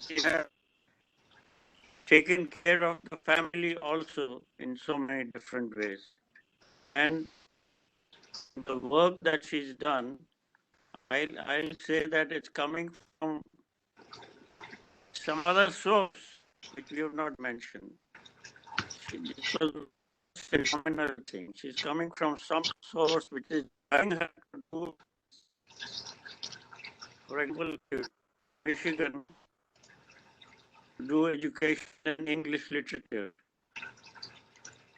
taken care of the family also in so many different ways. And the work that she's done, I'll say that it's coming from some other source which we have not mentioned. This was a phenomenal thing. She's coming from some source which is trying her to do, for example, Michigan, do education in English literature.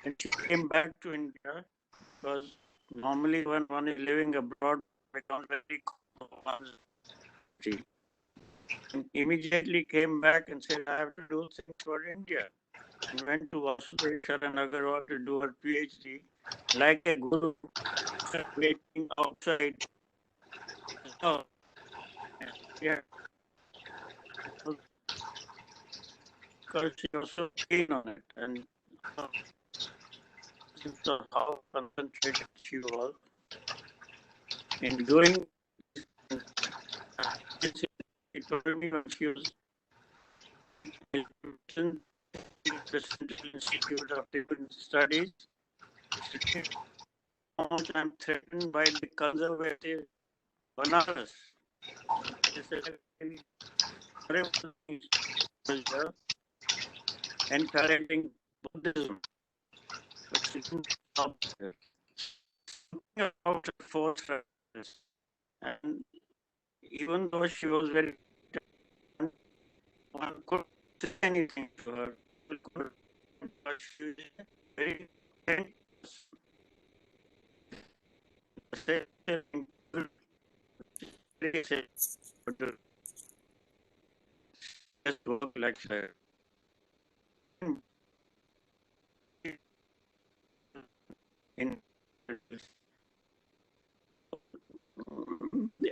And she came back to India because normally when one is living abroad, it becomes very complicated. And immediately came back and said, I have to do things for India. And went to Vasudeva Sharan Agarwal to do her PhD, like a guru waiting outside. So, yeah, because she was so keen on it, and so how concentrated she was in doing. She told me when she was in the Central Institute of Tibetan Studies, I'm threatened by the conservative Banaras. This is a very encouraging Buddhism, but she didn't stop there. Something about her forced her, and even though she was very, one could say anything to her, but she was very just work like her. In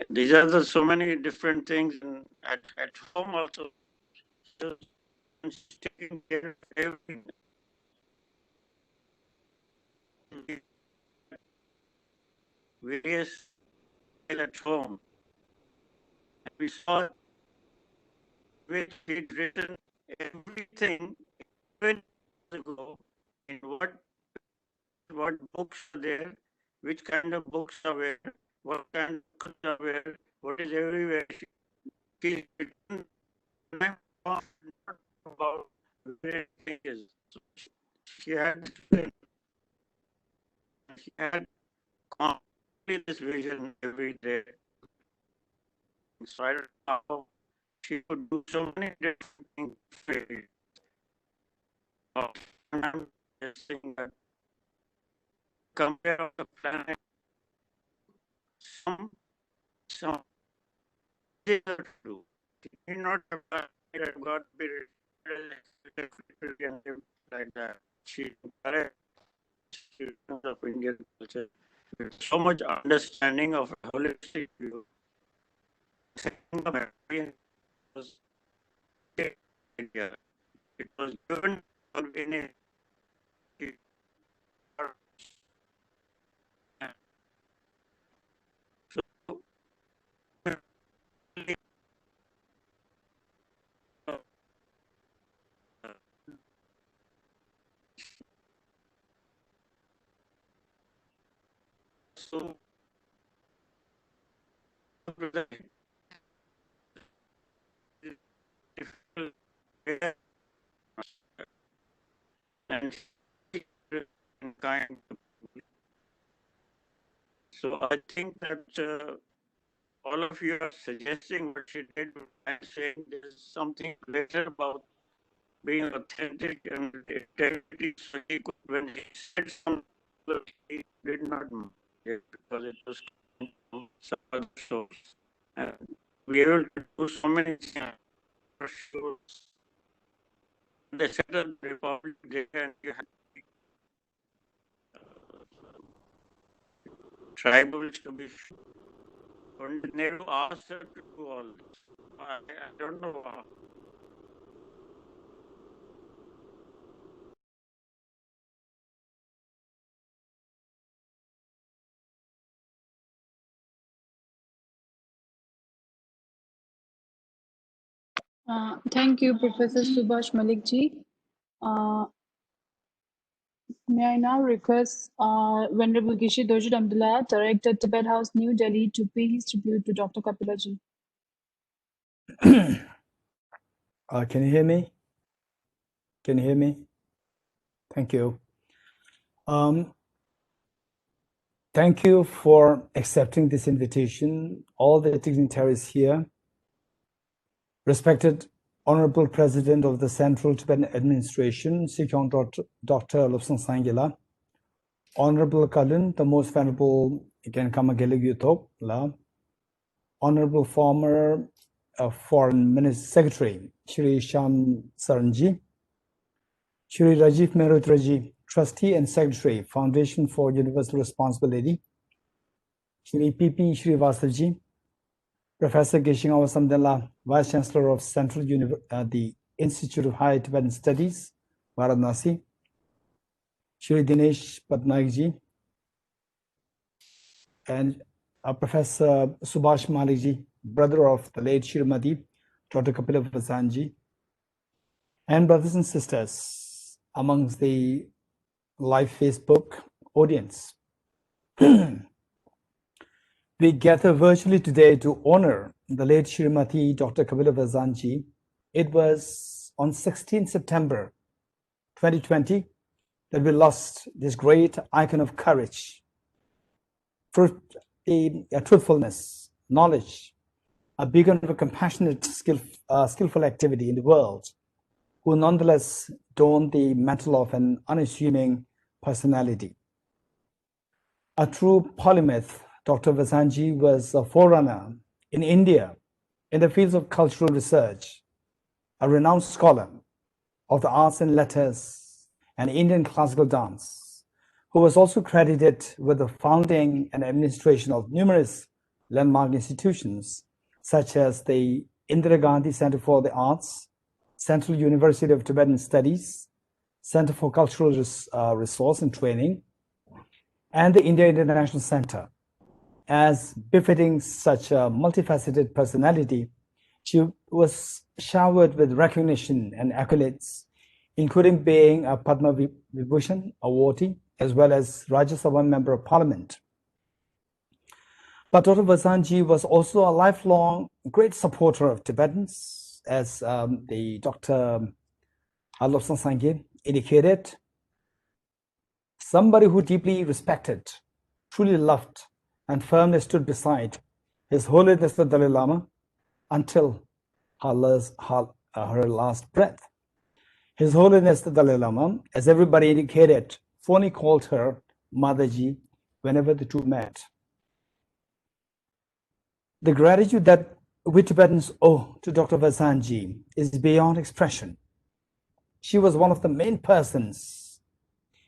these are the so many different things, and at home also, she's taking care of everything. Various at home, and we saw which he'd written everything even ago in what books are there, which kind of books are where, what kind of books are where, what is everywhere. She's written not about where it is. So she had completely this vision every day. So I don't know how she could do so many different things. And I'm just saying that compare of the planet, some things are true. It may not have got to be like that. She correct of Indian culture with so much understanding of a holistic view. Was India. It was given in a so and kind. So I think that all of you are suggesting what she did and saying there's something greater about being authentic and integrity. So he could, when he said something, he did not mind it because it was from some other source. And we were able to do so many things. They set up the Republic Day and you had tribals to be Pandit Nehru asked her to do all this. I don't know how. Thank you, Professor Subhash Malik ji. May I now request Venerable Gishi Dojud Abdullah, Director, Tibet House, New Delhi, to pay his tribute to Dr. Kapila ji. Can you hear me? Can you hear me? Thank you. Thank you for accepting this invitation, all the dignitaries here. Respected Honorable President of the Central Tibetan Administration, Sikyong Dr. Lobsang Sangila, Honorable Kalin, the Most Venerable Genkama La, Honorable former Foreign Minister Secretary, Shri Sham Saranji, Shri Rajiv Merotraji, Trustee and Secretary, Foundation for Universal Responsibility, Shri P.P. Shri Vasavji, Professor Gesing Samdela, Vice Chancellor of Central the Institute of Higher Tibetan Studies, Varanasi, Shri Dinesh Patnaikji, and Professor Subhash Malikji, brother of the late Srimati, Dr. Kapila Vatsyayan, and brothers and sisters amongst the live Facebook audience. We gather virtually today to honor the late Srimati Dr. Kapila Vatsyayan. It was on 16 September 2020 that we lost this great icon of courage, truthfulness, knowledge, a beacon of a compassionate, skillful activity in the world, who nonetheless donned the mantle of an unassuming personality. A true polymath, Dr. Vatsyayan was a forerunner in India in the fields of cultural research, a renowned scholar of the arts and letters and Indian classical dance, who was also credited with the founding and administration of numerous landmark institutions, such as the Indira Gandhi Center for the Arts, Central University of Tibetan Studies, Center for Cultural Resource and Training, and the India International Center. As befitting such a multifaceted personality, she was showered with recognition and accolades, including being a Padma Vibhushan awardee, as well as Rajya Sabha Member of Parliament. But Dr. Vatsyayan was also a lifelong great supporter of Tibetans, as the Dr. Lobsang Sangye indicated, somebody who deeply respected, truly loved, and firmly stood beside His Holiness the Dalai Lama until her last breath. His Holiness the Dalai Lama, as everybody indicated, phony called her Mataji whenever the two met. The gratitude that we Tibetans owe to Dr. Vatsyayan is beyond expression. She was one of the main persons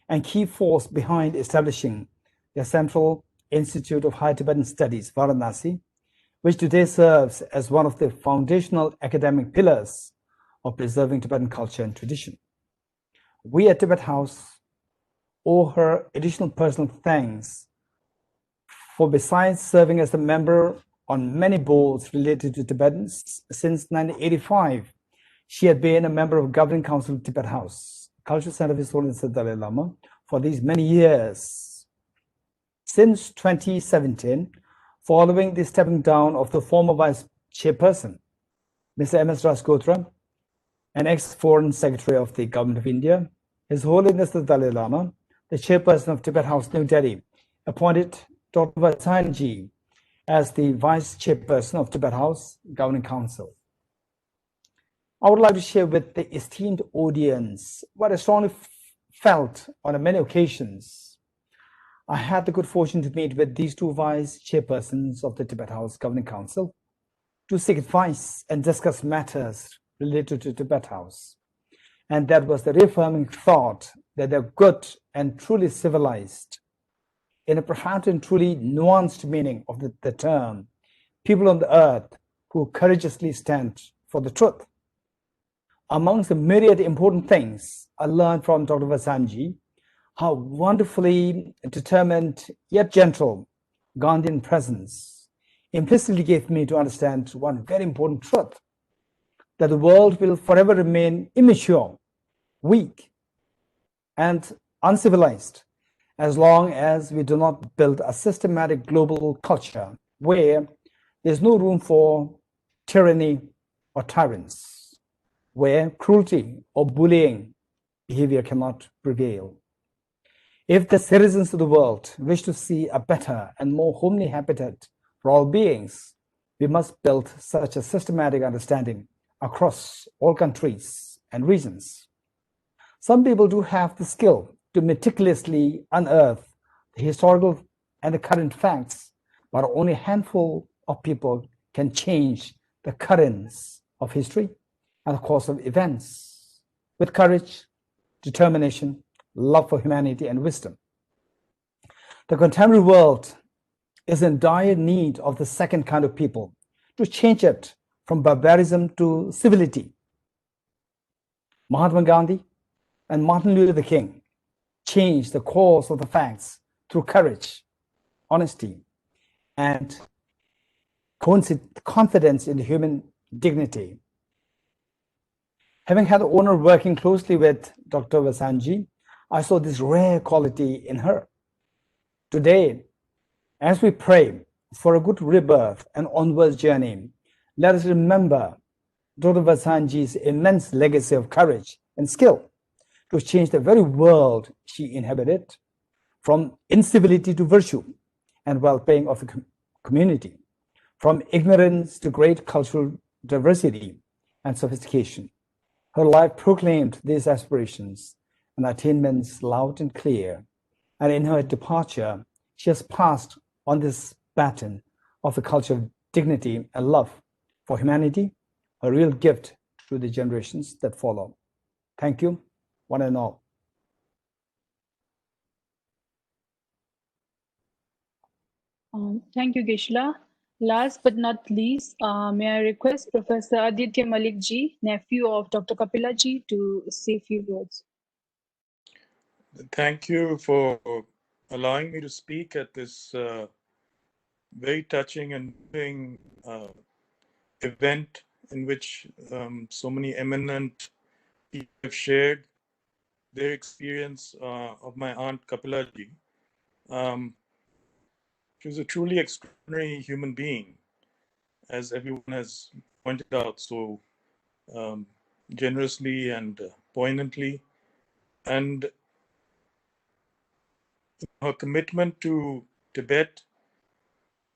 and key force behind establishing the Central Institute of Higher Tibetan Studies, Varanasi, which today serves as one of the foundational academic pillars of preserving Tibetan culture and tradition. We at Tibet House owe her additional personal thanks for, besides serving as a member on many boards related to Tibetans, since 1985, she had been a member of Governing Council of Tibet House, Cultural Center of His Holiness the Dalai Lama, for these many years. Since 2017, following the stepping down of the former Vice-Chairperson, Mr. M.S. Rasgotra, an ex-Foreign Secretary of the Government of India, His Holiness the Dalai Lama, the Chairperson of Tibet House, New Delhi, appointed Dr. Vatsyayan as the Vice-Chairperson of Tibet House Governing Council. I would like to share with the esteemed audience what I strongly felt on many occasions. I had the good fortune to meet with these two Vice-Chairpersons of the Tibet House Governing Council to seek advice and discuss matters related to Tibet House. And that was the reaffirming thought that they're good and truly civilized, in a profound and truly nuanced meaning of the term, people on the earth who courageously stand for the truth. Amongst the myriad important things I learned from Dr. Vatsyayan, how wonderfully determined yet gentle Gandhian presence implicitly gave me to understand one very important truth, that the world will forever remain immature weak, and uncivilized as long as we do not build a systematic global culture where there's no room for tyranny or tyrants, where cruelty or bullying behavior cannot prevail. If the citizens of the world wish to see a better and more homely habitat for all beings, we must build such a systematic understanding across all countries and regions. Some people do have the skill to meticulously unearth the historical and the current facts, but only a handful of people can change the currents of history and the course of events with courage, determination, love for humanity, and wisdom. The contemporary world is in dire need of the second kind of people to change it from barbarism to civility. Mahatma Gandhi and Martin Luther King changed the course of the facts through courage, honesty, and confidence in human dignity. Having had the honor of working closely with Dr. Vatsyayan, I saw this rare quality in her. Today, as we pray for a good rebirth and onwards journey, let us remember Dr. Vatsyayan's immense legacy of courage and skill to change the very world she inhabited, from incivility to virtue and well-being of the community, from ignorance to great cultural diversity and sophistication. Her life proclaimed these aspirations and attainments loud and clear, and in her departure, she has passed on this baton of the culture of dignity and love for humanity, a real gift to the generations that follow. Thank you, one and all. Thank you, Gishla. Last but not least, may I request Professor Aditya Malik ji, nephew of Dr. Kapila ji, to say a few words. Thank you for allowing me to speak at this very touching and moving event in which so many eminent people have shared their experience of my aunt Kapila ji. She was a truly extraordinary human being, as everyone has pointed out so generously and poignantly. And her commitment to Tibet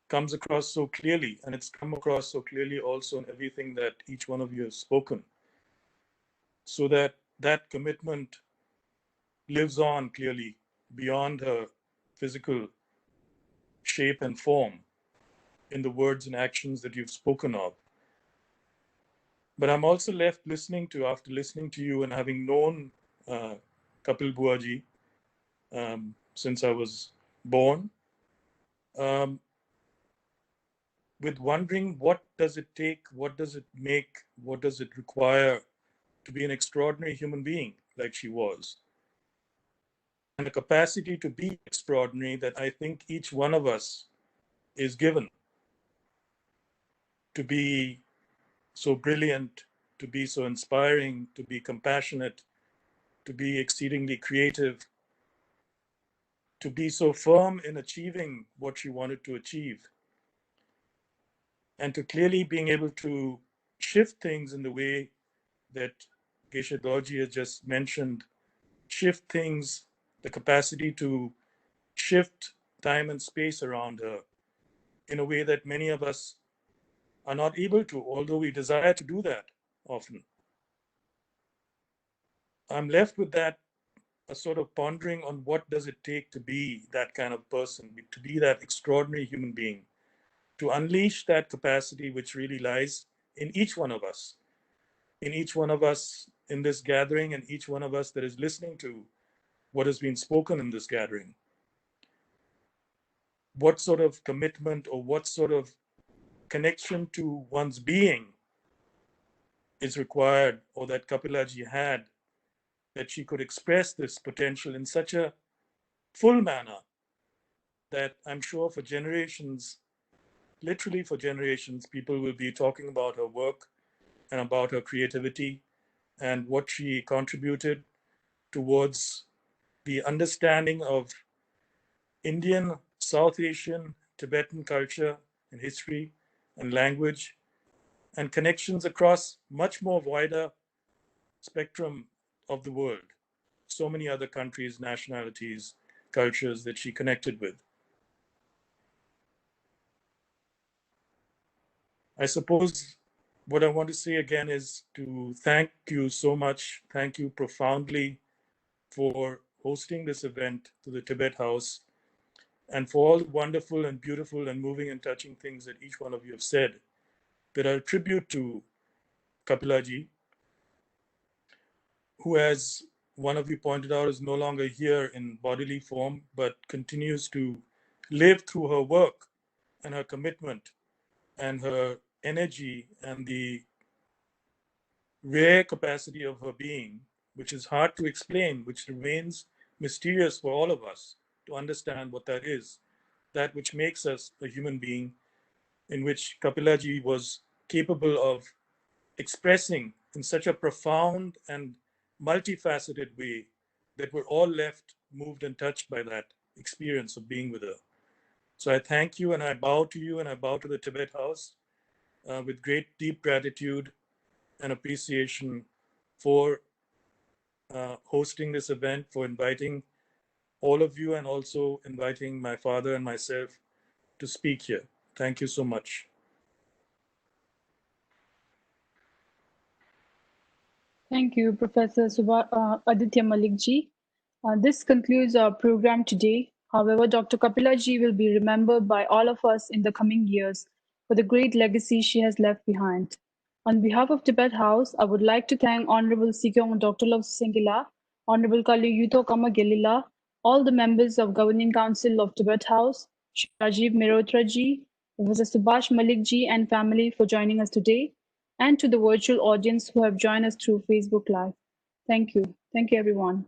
comes across so clearly, and it's come across so clearly also in everything that each one of you has spoken. So that commitment lives on clearly beyond her physical shape and form in the words and actions that you've spoken of. But I'm also left after listening to you and having known Kapil Buaji since I was born, with wondering, what does it take, what does it make, what does it require to be an extraordinary human being like she was? And a capacity to be extraordinary that I think each one of us is given, to be so brilliant, to be so inspiring, to be compassionate, to be exceedingly creative, to be so firm in achieving what she wanted to achieve, and to clearly being able to shift things in the way that Geshe Dorji has just mentioned, shift things, the capacity to shift time and space around her in a way that many of us are not able to, although we desire to do that often. I'm left with that, a sort of pondering on what does it take to be that kind of person, to be that extraordinary human being, to unleash that capacity which really lies in each one of us, in each one of us in this gathering, and each one of us that is listening to what has been spoken in this gathering. What sort of commitment or what sort of connection to one's being is required, or that Kapilaji had, that she could express this potential in such a full manner that I'm sure for generations, literally for generations, people will be talking about her work and about her creativity and what she contributed towards the understanding of Indian, South Asian, Tibetan culture and history and language, and connections across much more wider spectrum of the world. So many other countries, nationalities, cultures that she connected with. I suppose what I want to say again is to thank you so much, thank you profoundly for hosting this event to the Tibet House, and for all the wonderful and beautiful and moving and touching things that each one of you have said that are a tribute to Kapila ji, who, as one of you pointed out, is no longer here in bodily form, but continues to live through her work and her commitment and her energy and the rare capacity of her being, which is hard to explain, which remains mysterious for all of us to understand what that is, that which makes us a human being, in which Kapila ji was capable of expressing in such a profound and multifaceted way that we're all left moved and touched by that experience of being with her. So I thank you and I bow to you and I bow to the Tibet House with great deep gratitude and appreciation for hosting this event, for inviting all of you and also inviting my father and myself to speak here. Thank you so much. Thank you, Professor Aditya Malik ji. This concludes our program today. However, Dr. Kapila ji will be remembered by all of us in the coming years for the great legacy she has left behind. On behalf of Tibet House, I would like to thank Honorable Sikyong Dr. Love Singila, Honorable Kali Yuto Kama Gelila, all the members of Governing Council of Tibet House, Shri Rajiv Mehrotra ji, Professor Subhash Malik ji and family for joining us today, and to the virtual audience who have joined us through Facebook Live. Thank you. Thank you, everyone.